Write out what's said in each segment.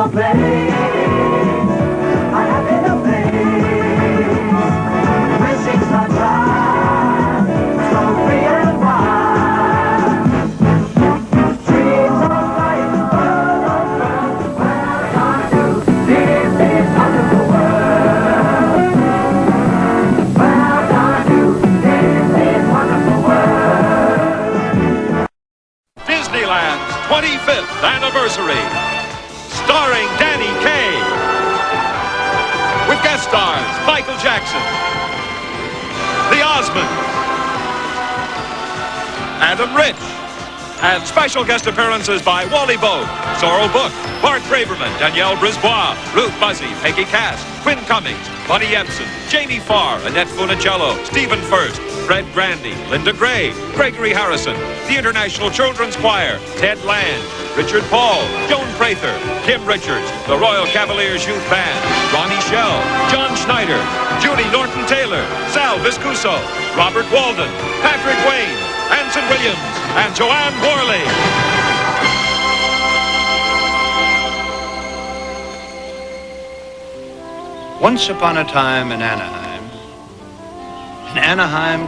no place, a happy no place, where sings sunshine, so free and wild. Streets of light, world of girls, welcome to Disney's wonderful world. Welcome to Disney's wonderful world. Disneyland's 25th anniversary, starring Danny Kaye, with guest stars Michael Jackson, the Osmonds, Adam Rich, and special guest appearances by Wally Bogue, Sorrel Book, Bart Braverman, Danielle Brisbois, Ruth Buzzy, Peggy Cass, Quinn Cummings, Buddy Ebsen, Jamie Farr, Annette Funicello, Stephen First, Fred Grandy, Linda Gray, Gregory Harrison, the International Children's Choir, Ted Land, Richard Paul, Joan Prather, Kim Richards, the Royal Cavaliers Youth Band, Ronnie Shell, John Schneider, Judy Norton-Taylor, Sal Viscuso, Robert Walden, Patrick Wayne, Anson Williams, and Joanne Worley. Once upon a time in Anaheim,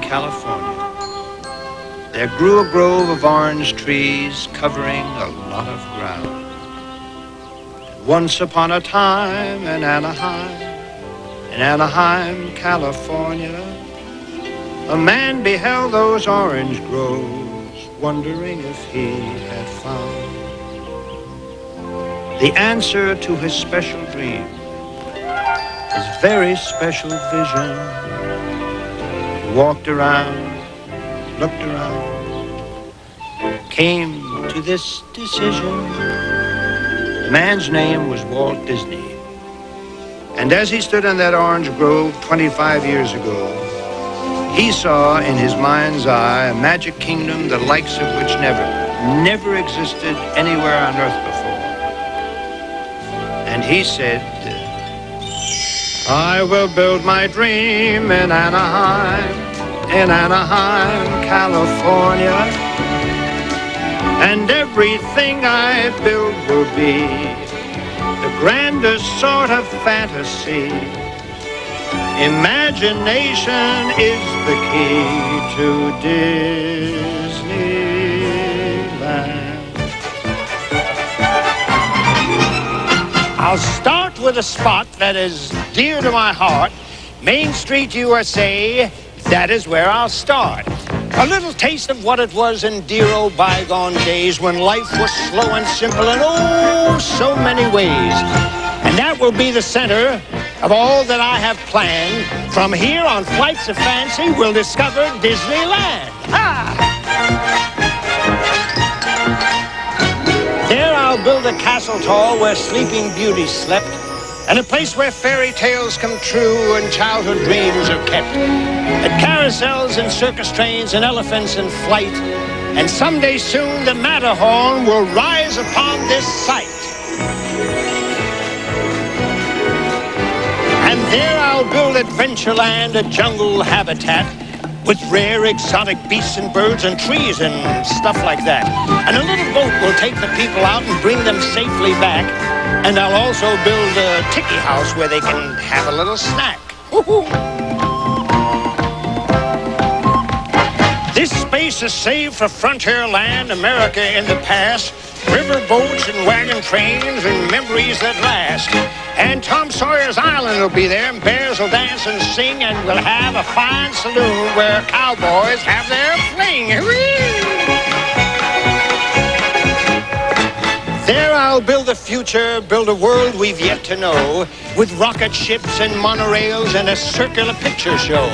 California, there grew a grove of orange trees covering a lot of ground. And once upon a time in Anaheim, California, a man beheld those orange groves, wondering if he had found the answer to his special dream, his very special vision. He walked around, looked around, came to this decision. The man's name was Walt Disney. And as he stood in that orange grove 25 years ago, he saw in his mind's eye a magic kingdom the likes of which never existed anywhere on earth before. And he said, I will build my dream in Anaheim, California. And everything I build will be the grandest sort of fantasy. Imagination is the key to Disneyland. I'll start with a spot that is dear to my heart. Main Street, USA, that is where I'll start. A little taste of what it was in dear old bygone days when life was slow and simple in oh so many ways. And that will be the center of all that I have planned. From here on Flights of Fancy, we'll discover Disneyland. There I'll build a castle tall where Sleeping Beauty slept, and a place where fairy tales come true and childhood dreams are kept. At carousels and circus trains and elephants in flight, and someday soon the Matterhorn will rise upon this site. And there I'll build Adventureland, a jungle habitat with rare exotic beasts and birds and trees and stuff like that. And a little boat will take the people out and bring them safely back. And I'll also build a tiki house where they can have a little snack. This space is saved for Frontierland, America in the past, river boats and wagon trains and memories that last. And Tom Sawyer's Island will be there, and bears will dance and sing, and we'll have a fine saloon where cowboys have their fling. There I'll build a future, build a world we've yet to know, with rocket ships and monorails and a circular picture show.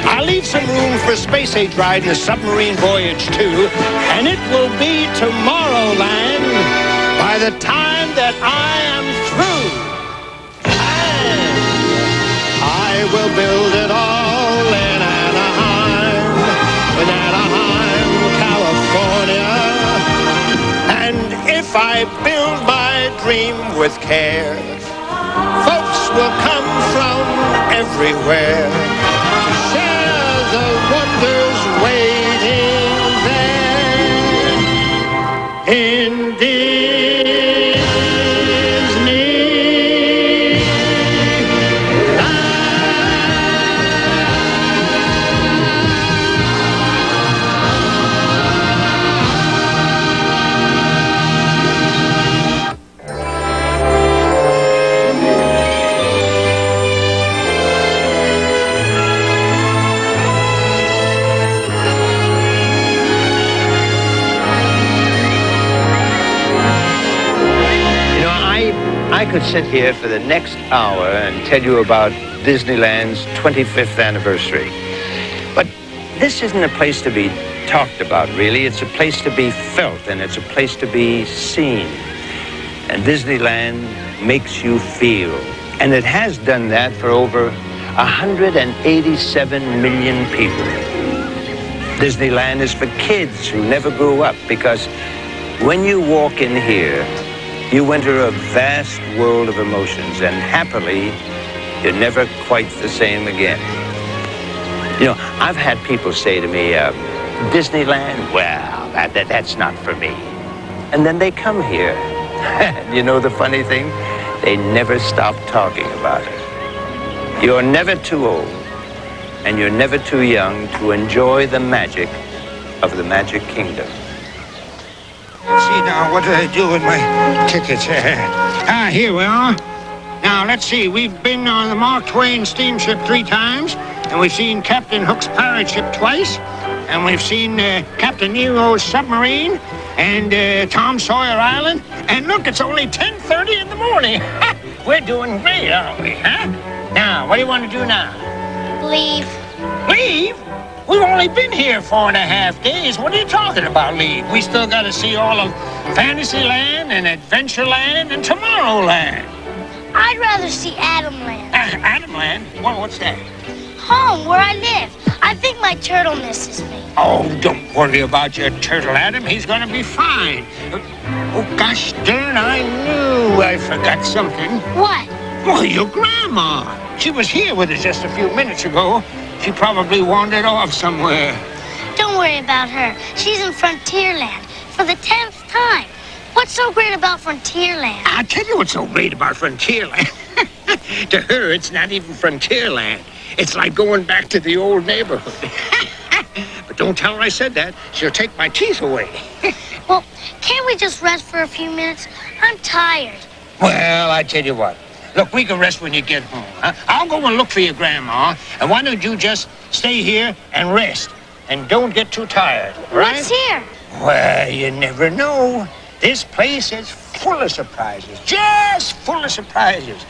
I'll leave some room for a space age ride and a submarine voyage too, and it will be Tomorrowland by the time that I am through. And I will build it all in Anaheim, California. And if I build my dream with care, folks will come from everywhere to share the wonders waiting there in Disney. I could sit here for the next hour and tell you about Disneyland's 25th anniversary. But this isn't a place to be talked about, really. It's a place to be felt, and it's a place to be seen. And Disneyland makes you feel. And it has done that for over 187 million people. Disneyland is for kids who never grew up, because when you walk in here, you enter a vast world of emotions, and happily, you're never quite the same again. You know, I've had people say to me, Disneyland, well, that's not for me. And then they come here. You know the funny thing? They never stop talking about it. You're never too old, and you're never too young to enjoy the magic of the Magic Kingdom. See now, what did I do with my tickets? Here we are. Now, let's see. We've been on the Mark Twain steamship 3 times, and we've seen Captain Hook's pirate ship twice, and we've seen Captain Nero's submarine, and Tom Sawyer Island. And look, it's only 10:30 in the morning. We're doing great, aren't we, huh? Now, what do you want to do now? Leave. Leave? We've only been here 4.5 days. What are you talking about, leave? We still got to see all of Fantasyland and Adventureland and Tomorrowland. I'd rather see Adamland. Adamland? Well, what's that? Home, where I live. I think my turtle misses me. Oh, don't worry about your turtle, Adam. He's going to be fine. Oh, gosh darn, I knew I forgot something. What? Well, your grandma. She was here with us just a few minutes ago. She probably wandered off somewhere. Don't worry about her. She's in Frontierland for the 10th time. What's so great about Frontierland? I'll tell you what's so great about Frontierland. To her, it's not even Frontierland. It's like going back to the old neighborhood. But don't tell her I said that. She'll take my teeth away. Well, can't we just rest for a few minutes? I'm tired. Well, I tell you what. Look, we can rest when you get home. Huh? I'll go and look for your grandma. And why don't you just stay here and rest? And don't get too tired, right? What's here? Well, you never know. This place is full of surprises. Just full of surprises.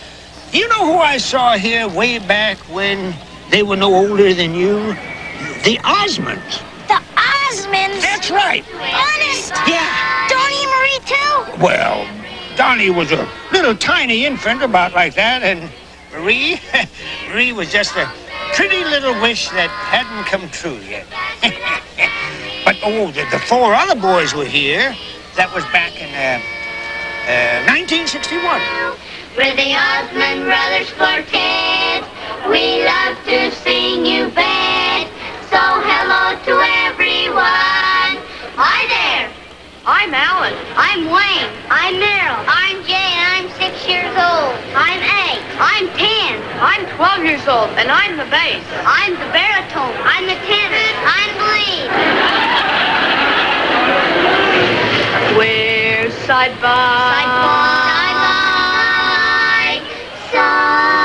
You know who I saw here way back when they were no older than you? The Osmonds. The Osmonds? That's right. Honest? Yeah. Donnie and Marie, too? Well, Donnie was a little tiny infant about like that, and Marie, Marie was just a pretty little wish that hadn't come true yet. But, the 4 other boys were here. That was back in 1961. We're the Osmond Brothers Quartet. We love to sing you bed. So hello to everyone. Hi there. I'm Alan. I'm Wayne. I'm Meryl. I'm Jay, and I'm 6 years old. I'm 8. I'm 10. I'm 12 years old, and I'm the bass. I'm the baritone. I'm the tenor. I'm the lead. We're side by side.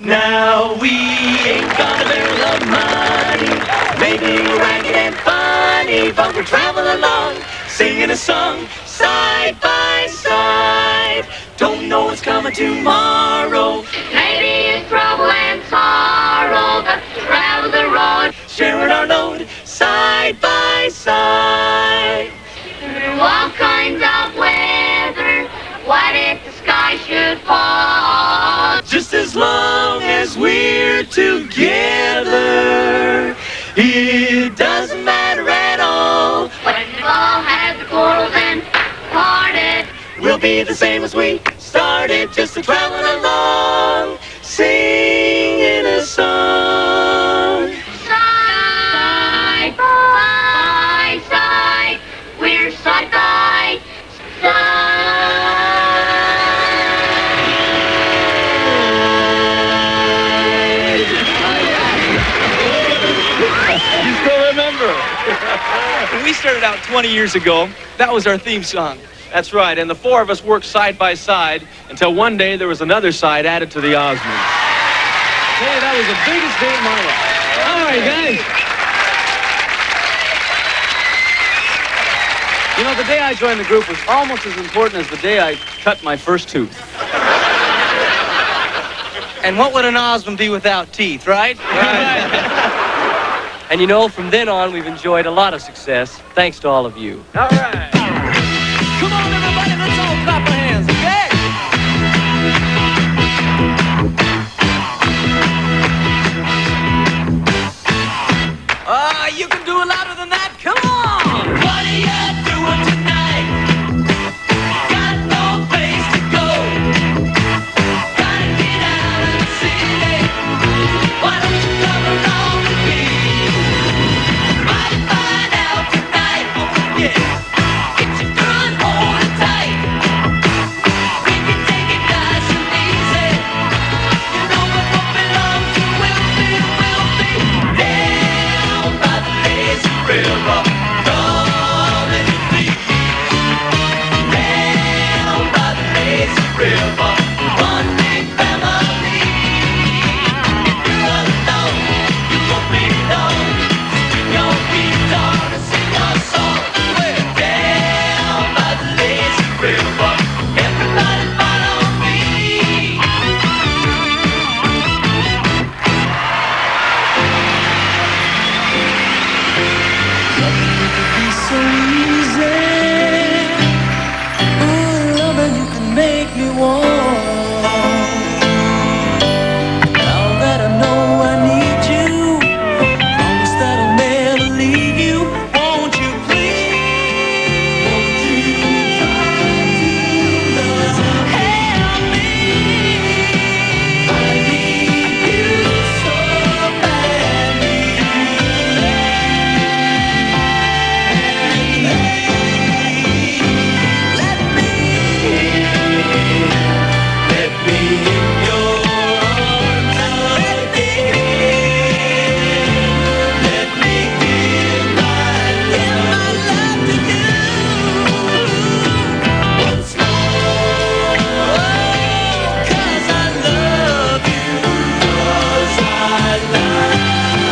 Now we ain't got a barrel of money, maybe ragged and funny, but we're traveling along, singing a song, side by side. Don't know what's coming tomorrow. Maybe it's trouble and sorrow, but to travel the road, Sharing our load, side by side. through all kinds of weather. What if the sky should fall? Just as long as we're together, it doesn't matter at all. When we all had the quarrels and parted, We'll be the same as we started, just a traveling along, singing a song. side by side, we're side by side. You still remember? When we started out 20 years ago, that was our theme song. That's right, and the 4 of us worked side by side until one day there was another side added to the Osmonds. Hey, that was the biggest day of my life. All right, guys. You know, the day I joined the group was almost as important as the day I cut my first tooth. And what would an Osmond be without teeth, right? And you know, from then on, we've enjoyed a lot of success, thanks to all of you. All right. Come on, everybody, let's all clap our hands, okay? You can do it louder than that. Come on! What are you doing tonight? Got no place to go. Gotta get out of the city. Why don't you come along with me? Might find out tonight. Yeah, get your girl and hold it tight. We can take it nice and easy. You know what belongs to will be down by the lazy river. Coming to me. Down by the lazy river. One big family. If you're alone, you won't be alone. Swing your guitar and sing a song. We're down by the lazy river. Everybody follow me. So easy. Ooh, loving you can make me warm. Now that I know I need you, promise that I'll never leave you. Won't you please? Help me. I need you so badly. Let me in your arms again. Let me give my love to you once more. 'Cause I love you. 'Cause I love you.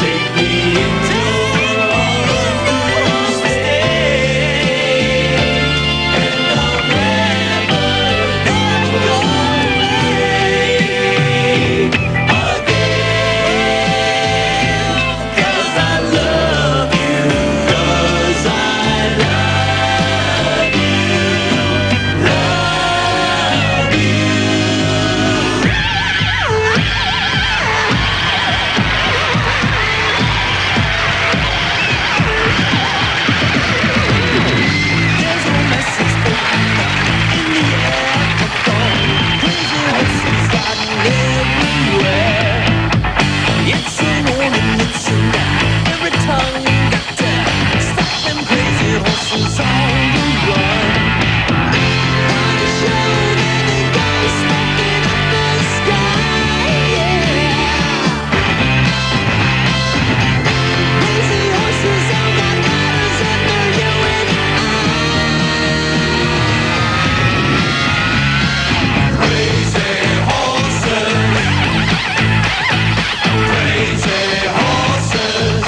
Take me into your arms, stay, and I'll never let go away again. 'Cause I love you. 'Cause I love you. Love you. There's no message spoken in the air of dawn. Crazy horses riding everywhere. It's a warning, it's a lie. Every tongue got to stop them crazy horses on the run. On the show, there they go, smoking up the sky. Yeah. Crazy horses all got riders under you and crazy horses. Crazy horses.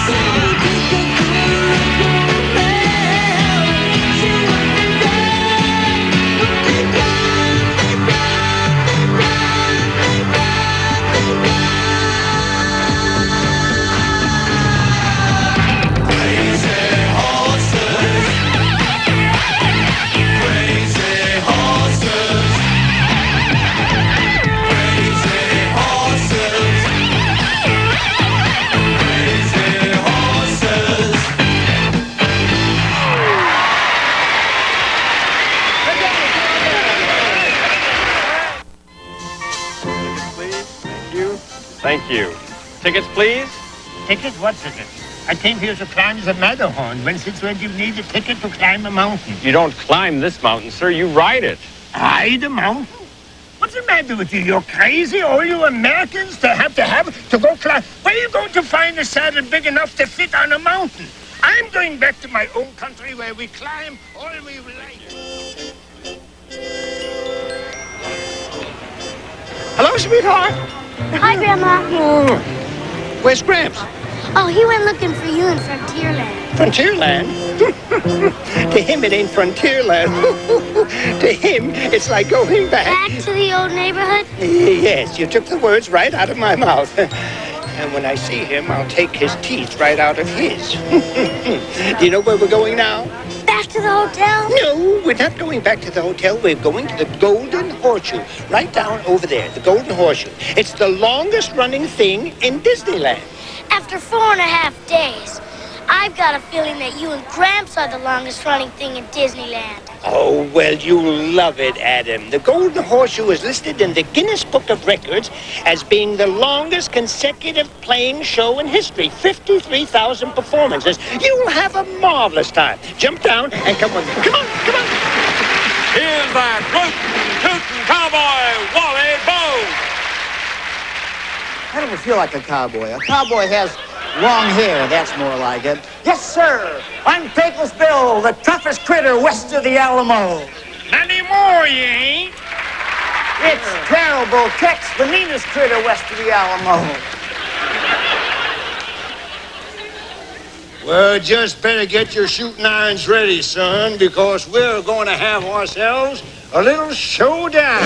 So take a good look around. See what they've done. They've done, they've done, they've done, they've done, they've done. Crazy horses. Crazy horses. Crazy horses. Crazy horses. Please, thank you. Thank you. Tickets, please. Ticket? What ticket? I came here to climb the Matterhorn. Since when do you need a ticket to climb a mountain? You don't climb this mountain, sir. You ride it. Ride a mountain? What's the matter with you? You're crazy, all you Americans to go climb. Where are you going to find a saddle big enough to fit on a mountain? I'm going back to my own country where we climb all we like. Hello, sweetheart. Hi, Grandma. Oh, where's Gramps? Oh, he went looking for you in Frontierland. Frontierland? To him, it ain't Frontierland. To him, it's like going back. Back to the old neighborhood? Yes, you took the words right out of my mouth. And when I see him, I'll take his teeth right out of his. Do you know where we're going now? Back to the hotel? No, we're not going back to the hotel. We're going to the Golden Horseshoe. Right down over there, the Golden Horseshoe. It's the longest running thing in Disneyland. After 4.5 days, I've got a feeling that you and Gramps are the longest running thing in Disneyland. Oh, well, you'll love it, Adam. The Golden Horseshoe is listed in the Guinness Book of Records as being the longest consecutive plane show in history. 53,000 performances. You'll have a marvelous time. Jump down and come on. Come on, come on. Here's that rootin' cowboy, Wally Bow. I don't feel like a cowboy. A cowboy has long hair. That's more like it. Yes, sir. I'm Faithless Bill, the toughest critter west of the Alamo. Not anymore, you ain't. It's terrible. Tex, the meanest critter west of the Alamo. Well, just better get your shooting irons ready, son, because we're going to have ourselves a little showdown.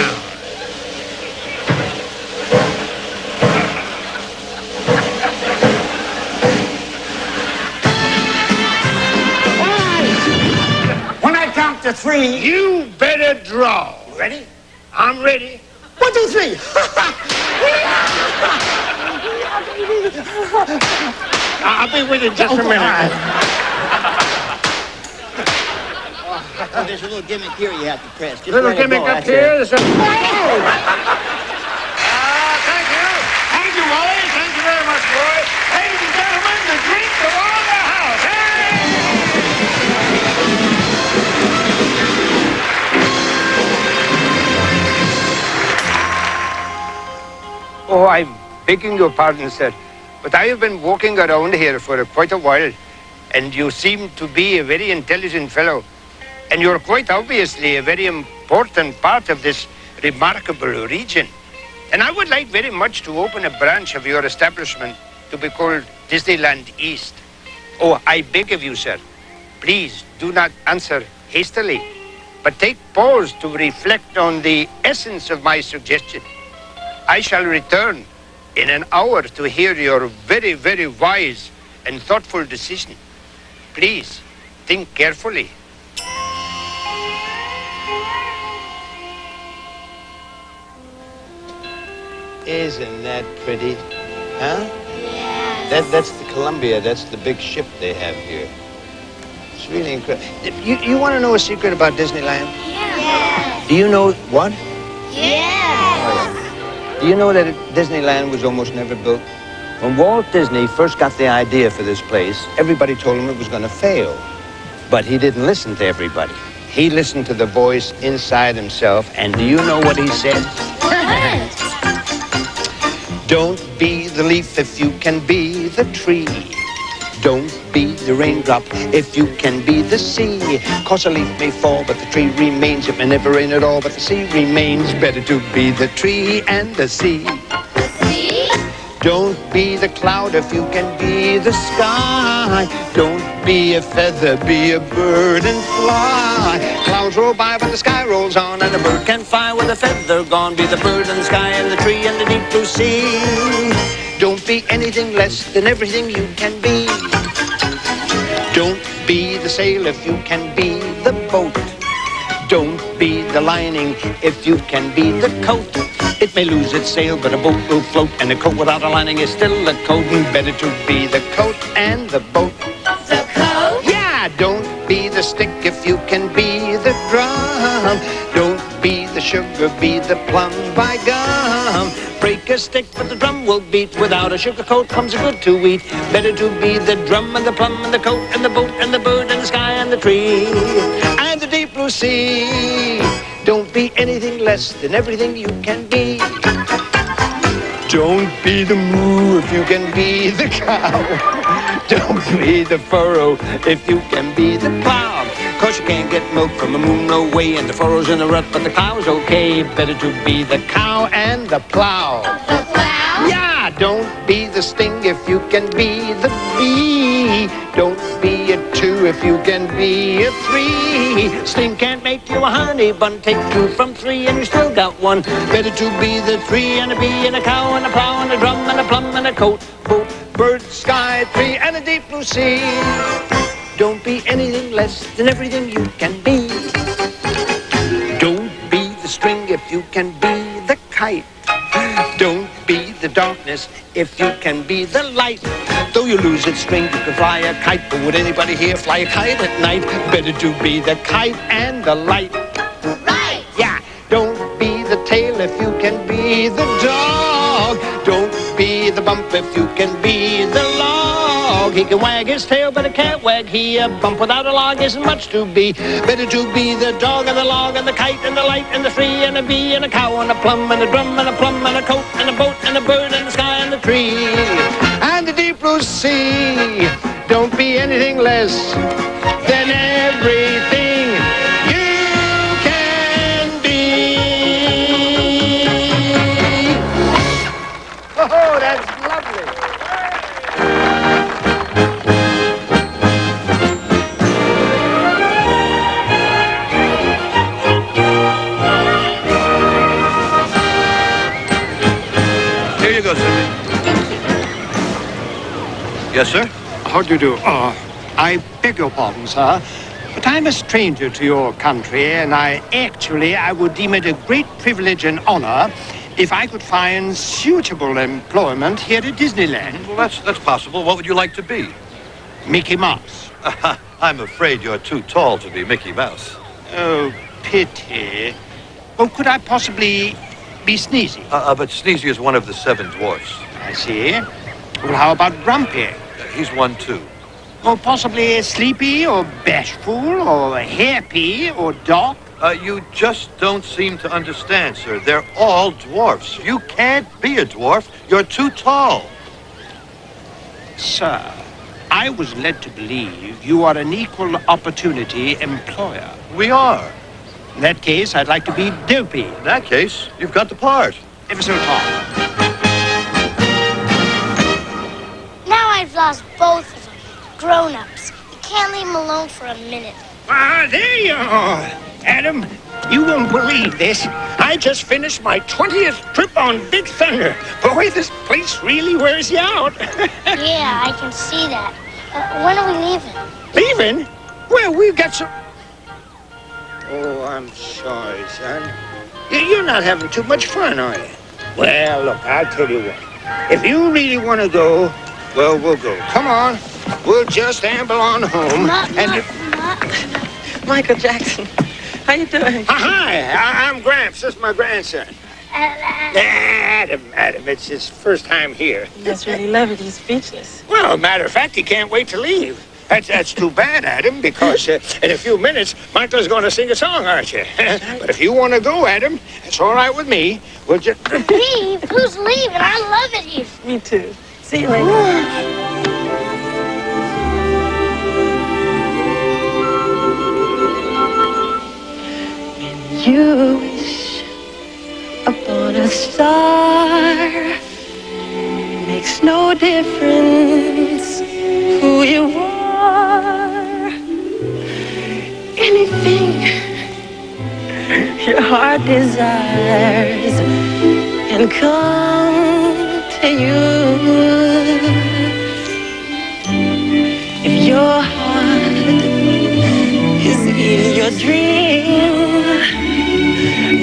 To 3. You better draw. Ready? I'm ready. 1, 2, 3. I'll be with you just a minute. Oh, there's a little gimmick here you have to press. Just Little let it gimmick go, up that's here. it. There's a... Thank you. Thank you, Wally. Thank you very much, boy. Ladies and gentlemen, the drink of all the house. Hey! Oh, I'm begging your pardon, sir, but I have been walking around here for quite a while, and you seem to be a very intelligent fellow, and you're quite obviously a very important part of this remarkable region. And I would like very much to open a branch of your establishment to be called Disneyland East. Oh, I beg of you, sir, please do not answer hastily, but take pause to reflect on the essence of my suggestion. I shall return in an hour to hear your very, very wise and thoughtful decision. Please, think carefully. Isn't that pretty? Huh? Yeah. That's the Columbia. That's the big ship they have here. It's really incredible. You want to know a secret about Disneyland? Yeah. Do you know what? Yeah. Do you know that Disneyland was almost never built? When Walt Disney first got the idea for this place, everybody told him it was going to fail. But he didn't listen to everybody. He listened to the voice inside himself, and do you know what he said? Don't be the leaf if you can be the tree. Don't be the raindrop if you can be the sea. 'Cause a leaf may fall, but the tree remains. It may never rain at all, but the sea remains. Better to be the tree and the sea. See? Don't be the cloud if you can be the sky. Don't be a feather, be a bird and fly. Clouds roll by, but the sky rolls on, and a bird can fly with a feather gone. Be the bird and the sky and the tree and the deep blue sea. Don't be anything less than everything you can be. Don't be the sail if you can be the boat. Don't be the lining if you can be the coat. It may lose its sail, but a boat will float, and a coat without a lining is still a coat. And better to be the coat and the boat. The coat? Yeah, don't be the stick if you can be the drum. Don't be the sugar, be the plum, by gum. Break a stick, but the drum will beat. Without a sugar coat comes a good to eat. Better to be the drum and the plum and the coat and the boat and the bird and the sky and the tree and the deep blue sea. Don't be anything less than everything you can be. Don't be the moo if you can be the cow. Don't be the furrow if you can be the plow. 'Cause you can't get milk from the moon, no way, and the furrow's in the rut, but the cow's okay. Better to be the cow and the plow. The plow? Yeah, don't be the sting if you can be the bee. Don't be a 2 if you can be a 3. Sting can't make you a honey bun. Take 2 from 3 and you still got 1. Better to be the 3 and a bee and a cow and a plow and a drum and a plum and a coat, boat, bird, sky, tree, and a deep blue sea. Don't be anything less than everything you can be. Don't be the string if you can be the kite. Don't be the darkness if you can be the light. Though you lose its string, you can fly a kite. But would anybody here fly a kite at night? Better to be the kite and the light. Right. Yeah. Don't be the tail if you can be the dog. Don't be the bump if you can be the log. He can wag his tail, but it can't wag he. A bump without a log isn't much to be. Better to be the dog and the log and the kite and the light and the tree and a bee and a cow and a plum and a drum and a plum and a coat and a boat and a bird and the sky and the tree and the deep blue sea. Don't be anything less than everything you can be. Oh, that's lovely. Here you go, Sidney. Yes, sir? How do you do? I beg your pardon, sir, but I'm a stranger to your country, and I would deem it a great privilege and honor if I could find suitable employment here at Disneyland. Well, that's possible. What would you like to be? Mickey Mouse. I'm afraid you're too tall to be Mickey Mouse. Oh, pity. Oh, could I possibly be Sneezy? But Sneezy is one of the 7 dwarfs. I see. Well, how about Grumpy? He's one, too. Or possibly Sleepy, or Bashful, or Happy, or Doc? You just don't seem to understand, sir. They're all dwarfs. You can't be a dwarf. You're too tall. Sir, I was led to believe you are an equal opportunity employer. We are. In that case, I'd like to be Dopey. In that case, you've got the part. Ever so tall. Now I've lost both of them. Grown-ups. You can't leave them alone for a minute. Ah, there you are. Adam, you won't believe this. I just finished my 20th trip on Big Thunder. Boy, this place really wears you out. Yeah, I can see that. When are we leaving? Leaving? Well, we've got some... Oh, I'm sorry, son. You're not having too much fun, are you? Well, look, I'll tell you what. If you really want to go, well, we'll go. Come on. We'll just amble on home. Michael Jackson, how you doing? Hi, I'm Gramps. This is my grandson. Adam, it's his first time here. That's really lovely. He's speechless. Well, matter of fact, he can't wait to leave. That's too bad, Adam, because in a few minutes, Michael's going to sing a song, aren't you? But if you want to go, Adam, it's all right with me. We'll just... Leave? Who's leaving? I love it here. Me too. See you later. You wish upon a star. Makes no difference who you are. Anything your heart desires can come to you. If your heart is in your dream,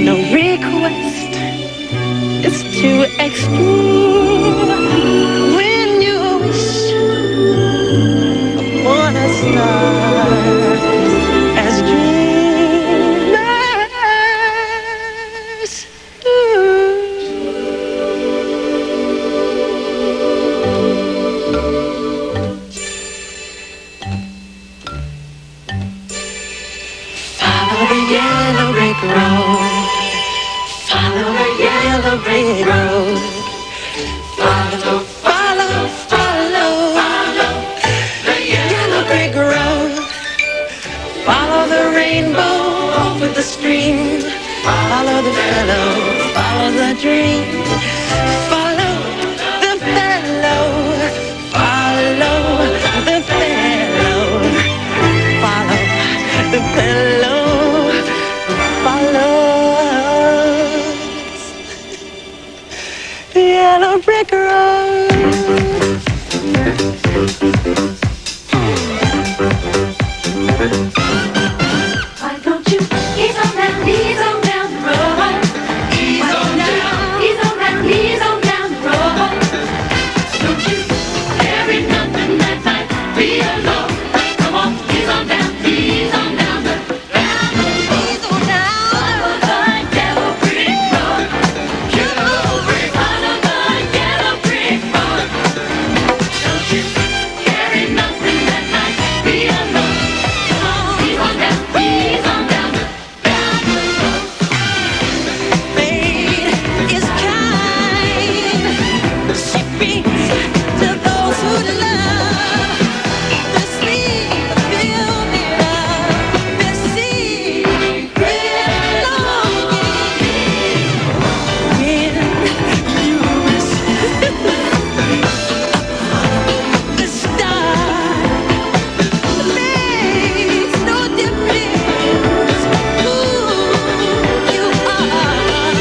no request is too extreme. When you wish upon a star, as dreamers do. Follow the yellow brick road. the yellow brick road. Why don't you ease on down the road? Ease on down, ease on down the road. Don't you carry nothing that might be alone. Come on, ease on down the Ease on down. yellow brick road. Yellow brick, under the yellow brick road. Don't you carry nothing that might be alone. Come on, ease on down the Fate is kind. She beats to those who love. The sleep building up this secret longing. When you miss the star, makes no difference who you are.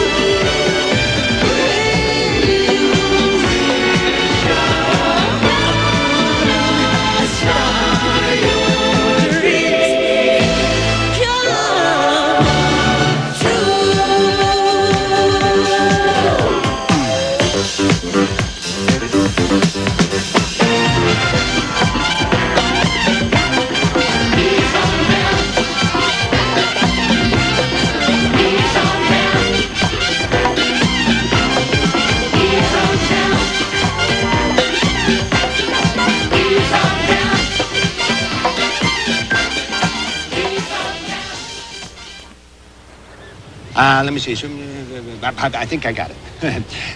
Let me see. I think I got it.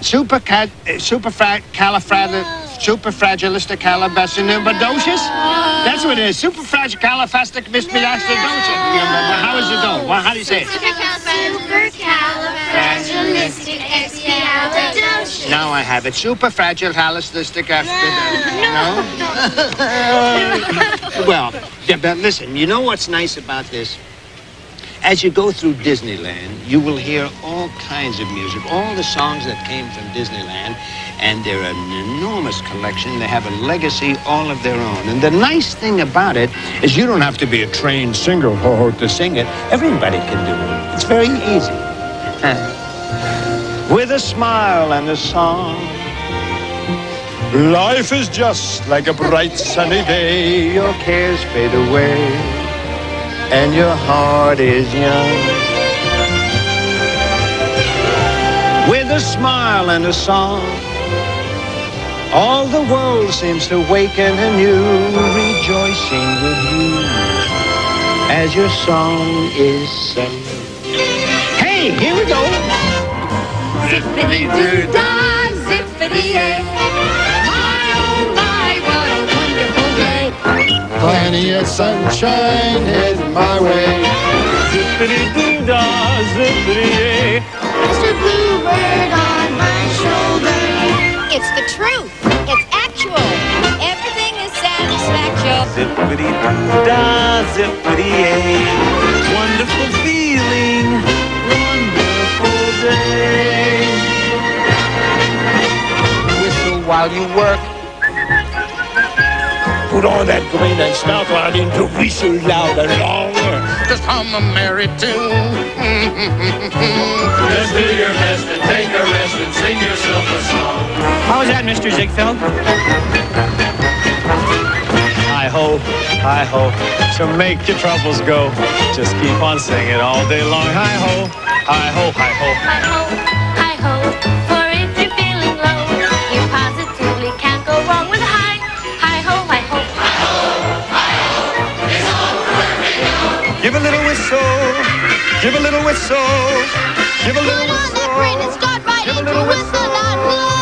Superfragilisticalabastinibadocious? That's what it is. Superfragicalifasticmispiastidocious. How is it going? Well, how do you say it? Supercalifragilisticexpialidocious. Now I have it. Superfragilalistic. No? Well, yeah, but listen, you know what's nice about this? As you go through Disneyland, you will hear all kinds of music, all the songs that came from Disneyland, and they're an enormous collection. They have a legacy all of their own. And the nice thing about it is you don't have to be a trained singer to sing it. Everybody can do it. It's very easy. With a smile and a song, life is just like a bright sunny day. Your cares fade away, and your heart is young. With a smile and a song, all the world seems to waken anew, rejoicing with you as your song is sung. Hey, here we go. Zippity-doo-dah, zippity-yay. My, oh my, what a wonderful day. Plenty of sunshine heading my way. Zippity-doo-dah, zippity-yay. There's a bluebird on my shoulder. It's the truth. It's actual. Everything is satisfaction. Zippity-doo-dah, zippity-yay. Wonderful feeling, wonderful day. Whistle while you work. Put on that grin and start riding to whistle loud and longer. Just hum a merry tune. Just do your best and take a rest and sing yourself a song. How was that, Mr. Ziegfeld? Hi-ho, hi-ho, so make your troubles go. Just keep on singing all day long. Hi-ho, hi-ho, hi-ho. Hi-ho, hi-ho, for if you're feeling low, you positively can't go wrong with a hi. Hi-ho, hi-ho. Give a little whistle, give a little whistle, give a little whistle. Put on that grin and start riding to whistle out loud.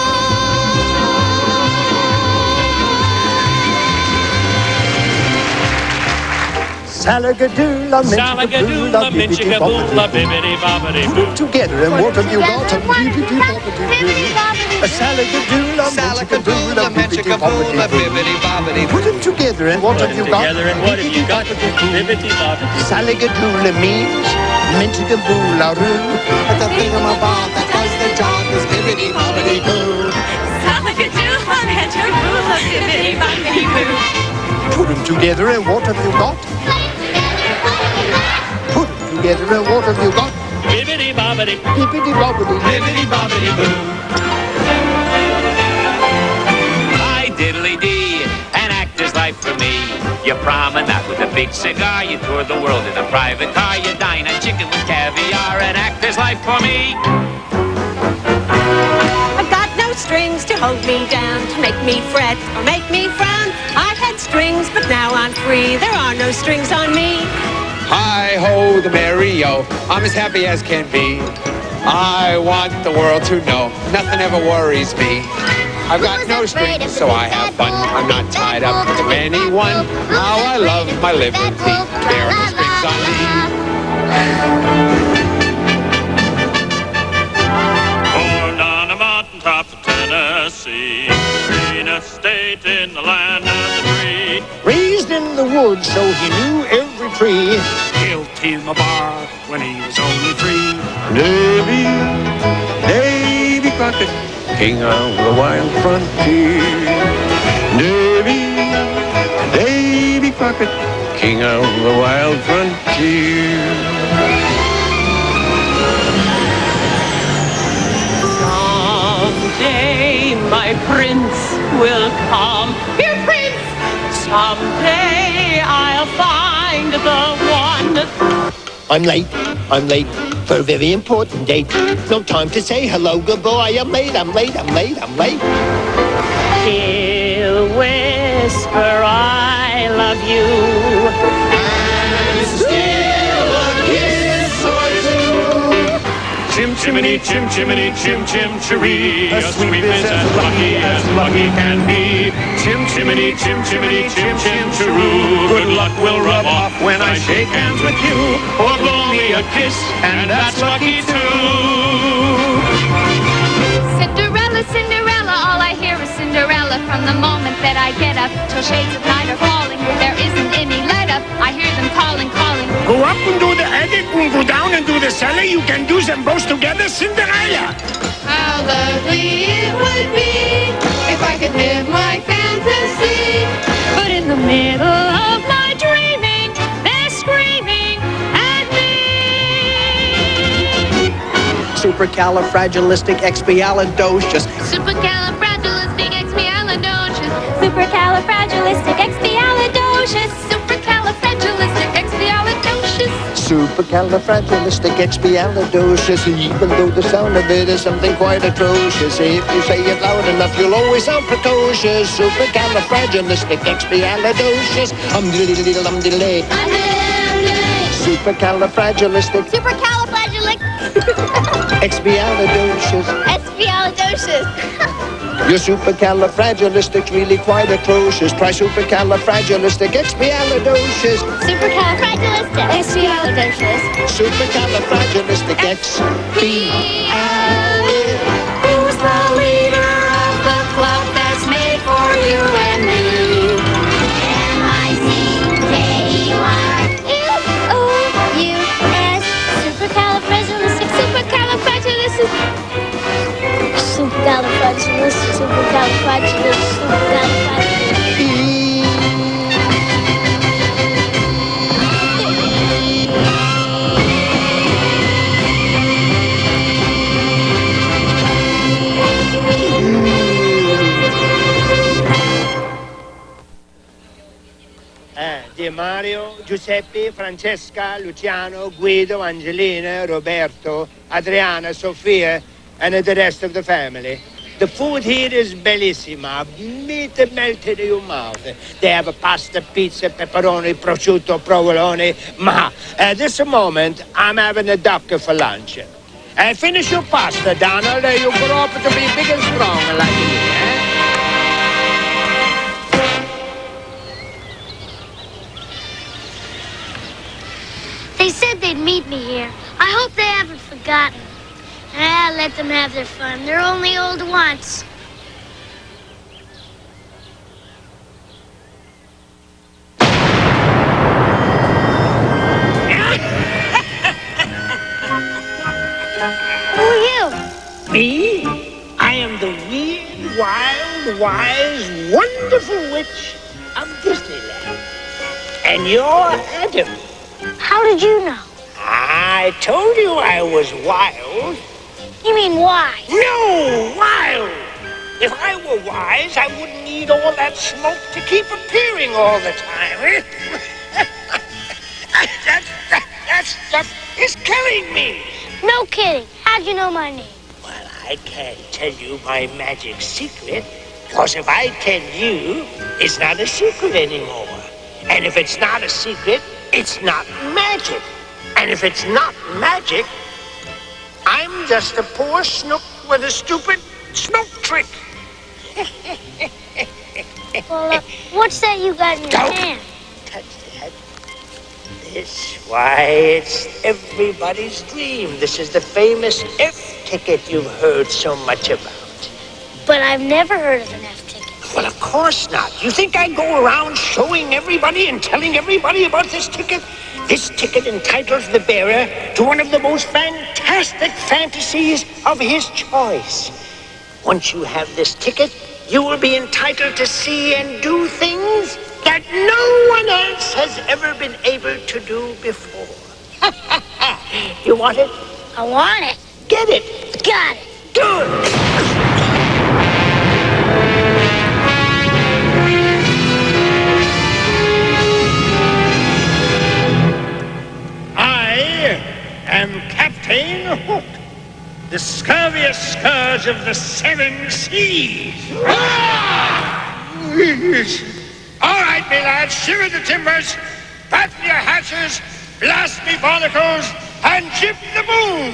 Salagadoola, Salagadoola, minchikaboola, bibbidi-bobbidi-boo. Put them together and what have you got? A Bibbidi-bobbidi-boo. salagadoola, Salakadoola, menchikaboola, bibbidi-bobbidi. Put them together and what have you got? Together and what have you got? Bibbidi-bobbidi. Salagadoola means minchikaboola-roo. It's a thingamabob that does the job is bibbidi-bobbidi-boo. 'em together and what have you got? Put 'em together and what have you got? Bibbidi bobbidi, Bibbidi bobbidi. bibbidi bobbidi boo. Hi diddly dee, an actor's life for me. You promenade with a big cigar, you tour the world in a private car, you dine on chicken with caviar, an actor's life for me. I've got no strings to hold me down, to make me fret or make me frown. I had strings, but now I'm free. There are no strings on me. Hi-ho, the merry-o, I'm as happy as can be. I want the world to know nothing ever worries me. I've got no strings, so I have fun. I'm not tied up to anyone. How I love my liberty. There are no strings on me. Born on a mountaintop of Tennessee, greenest state in the land of the free. Raised in the woods, so he knew every tree. Built him a bar when he was only 3. Davy Crockett, king of the wild frontier. Davy Crockett, king of the wild frontier. Someday my prince will come. Here, prince! Someday I'll find the one. I'm late for a very important date. No time to say hello, goodbye. I'm late. He'll whisper, I love you. And still a kiss or two. Chim chimney, chim chimney, chim chim chiree. A sweet is as lucky can be. Chim chimney, chim chimney, chim chim chiroo. Good luck will rub off when I shake hands with you. Or blow me a kiss, and that's lucky too. Cinderella, Cinderella, all I hear is Cinderella. From the moment that I get up till shades of night are falling, there isn't any let up. I hear them calling, calling. Go up and do the attic and go down and do the cellar. You can do them both together, Cinderella. How lovely it would be if I could live my fantasy. But in the middle of my dreaming, they're screaming at me. Supercalifragilisticexpialidocious. Supercalifragilisticexpialidocious. Supercalifragilisticexpialidocious. Supercalifragilisticexpialidocious. Supercalifragilisticexpialidocious. Even though the sound of it is something quite atrocious, if you say it loud enough, you'll always sound precocious. Supercalifragilisticexpialidocious. Diddly-diddly-dum-diddly. Supercalifragilistic. Supercalifragilistic. Expialidocious. Expialidocious. Your supercalifragilistic's really quite atrocious. Try supercalifragilisticexpialidocious. Supercalifragilistic. Supercalifragilisticexpialidocious. Who's the leader of the club that's made for you and me? M-I-C-K-E-Y. U-O-U-S. Supercalifragilistic. Supercalifragilistic. Supercalifragilistic. Supercalifragilistic. Dear Mario, Giuseppe, Francesca, Luciano, Guido, Angelina, Roberto, Adriana, Sofia, and the rest of the family. The food here is bellissima. Meat melted in your mouth. They have a pasta, pizza, pepperoni, prosciutto, provolone. Ma at this moment, I'm having a duck for lunch. Finish your pasta, Donald. You grow up to be big and strong like me, eh? They said they'd meet me here. I hope they haven't forgotten. Let them have their fun. They're only old once. Who are you? Me? I am the weird, wild, wise, wonderful witch of Disneyland. And you're Adam. How did you know? I told you I was wild. You mean why? No, wild. If I were wise, I wouldn't need all that smoke to keep appearing all the time. That stuff is killing me. No kidding. How'd you know my name? Well, I can't tell you my magic secret, because if I tell you, it's not a secret anymore. And if it's not a secret, it's not magic. And if it's not magic, I'm just a poor snook with a stupid smoke trick. Well, what's that you got in your hand? Touch that. This, why, it's everybody's dream. This is the famous F ticket you've heard so much about. But I've never heard of an F ticket. Well, of course not. You think I go around showing everybody and telling everybody about this ticket? This ticket entitles the bearer to one of the most fantastic fantasies of his choice. Once you have this ticket, you will be entitled to see and do things that no one else has ever been able to do before. You want it? I want it. Get it. Got it. Good. I am Captain Hook, the scurviest scourge of the 7 seas. All right, me lads, shiver the timbers, batten your hatches, blast me barnacles, and jib the boom!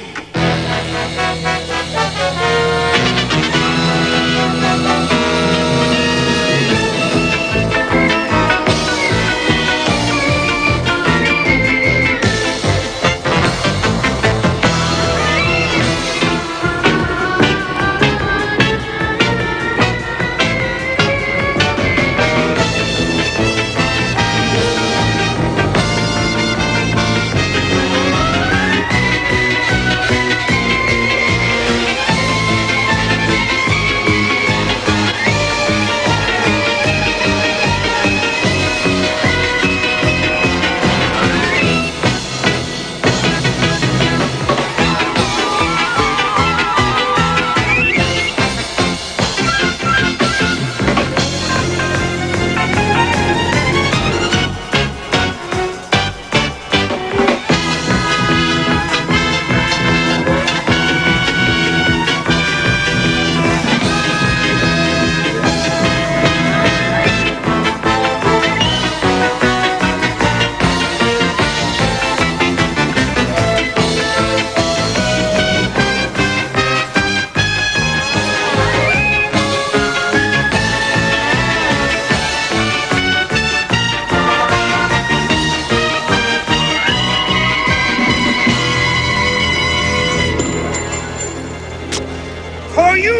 For you,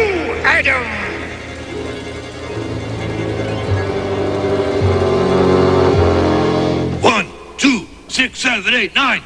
Adam! 1, 2, 6, 7, 8, 9.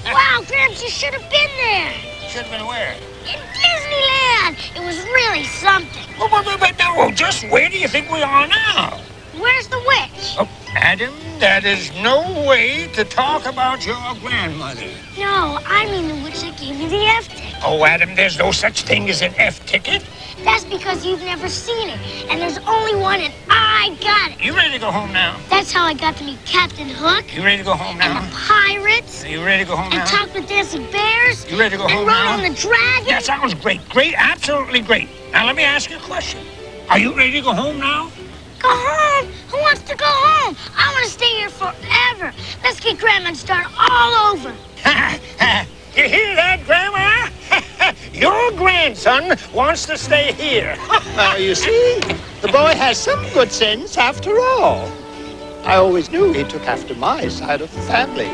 Wow, Gramps, you should have been there. Should have been where? In Disneyland. It was really something. But no, just where do you think we are now? Where's the witch? Oh, Adam, that is no way to talk about your grandmother. No, I mean the witch that gave me the F ticket. Oh, Adam, there's no such thing as an F ticket. That's because you've never seen it, and there's only one, and I got it. You ready to go home now? That's how I got to meet Captain Hook. You ready to go home now? And the pirates. You ready to go home now? And talk with dancing bears. You ready to go home now? now? And ride on the dragon. That sounds great. Great, absolutely great. Now, let me ask you a question. Are you ready to go home now? Go home? Who wants to go home? I want to stay here forever. Let's get Grandma and start all over. You hear that, Grandma? Your grandson wants to stay here. You see, the boy has some good sense after all. I always knew he took after my side of the family.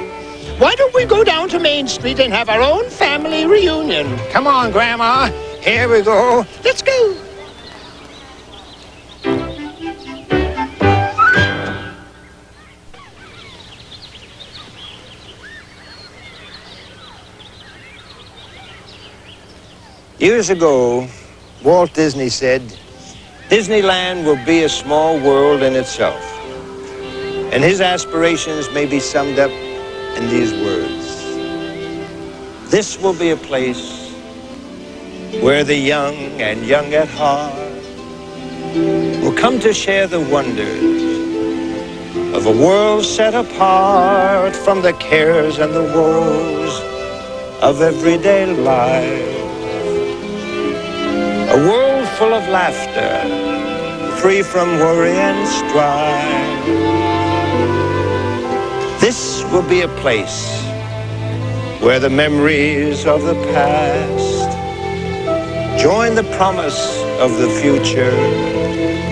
Why don't we go down to Main Street and have our own family reunion? Come on, Grandma. Here we go. Let's go. Years ago, Walt Disney said, Disneyland will be a small world in itself. And his aspirations may be summed up in these words. This will be a place where the young and young at heart will come to share the wonders of a world set apart from the cares and the woes of everyday life. A world full of laughter, free from worry and strife. This will be a place where the memories of the past join the promise of the future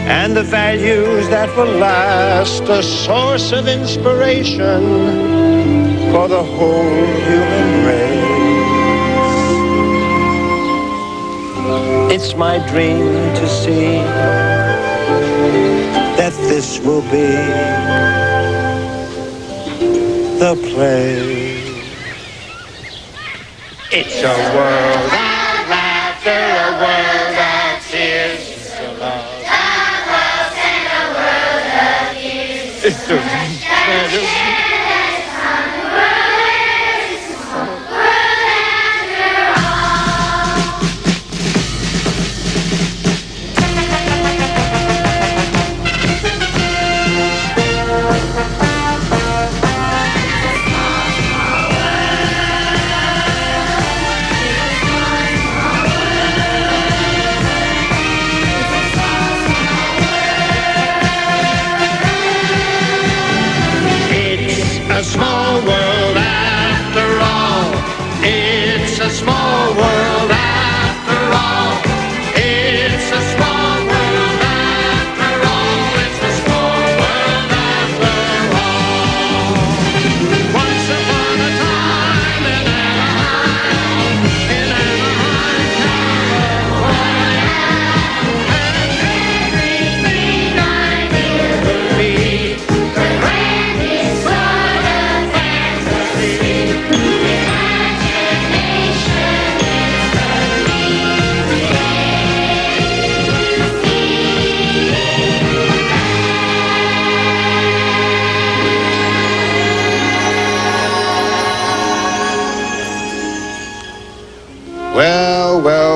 and the values that will last, a source of inspiration for the whole human race. It's my dream to see that this will be the place. It's a world of laughter, a world of tears. It's a love and a world of years. It's a small world after all. It's a small world after all. It's a small world after all. It's a small world after all. Once upon a time in Anaheim, California, and everything I knew would be the grandest sort of fantasy. Imagination is the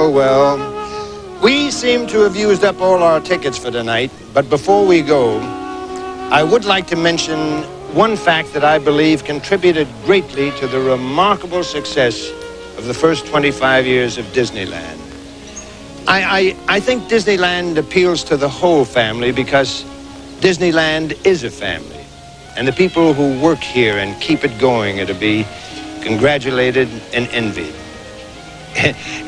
Well. We seem to have used up all our tickets for tonight, but before we go, I would like to mention one fact that I believe contributed greatly to the remarkable success of the first 25 years of Disneyland. I think Disneyland appeals to the whole family because Disneyland is a family, and the people who work here and keep it going are to be congratulated and envied.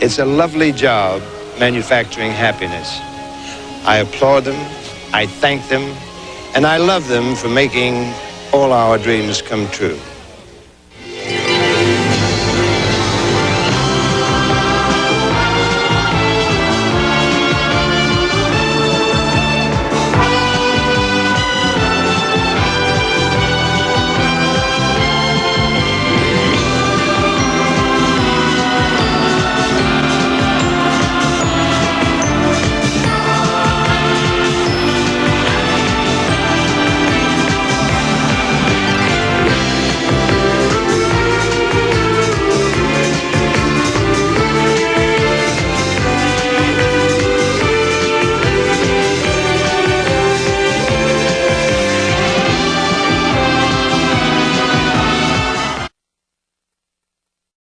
It's a lovely job manufacturing happiness. I applaud them, I thank them, and I love them for making all our dreams come true.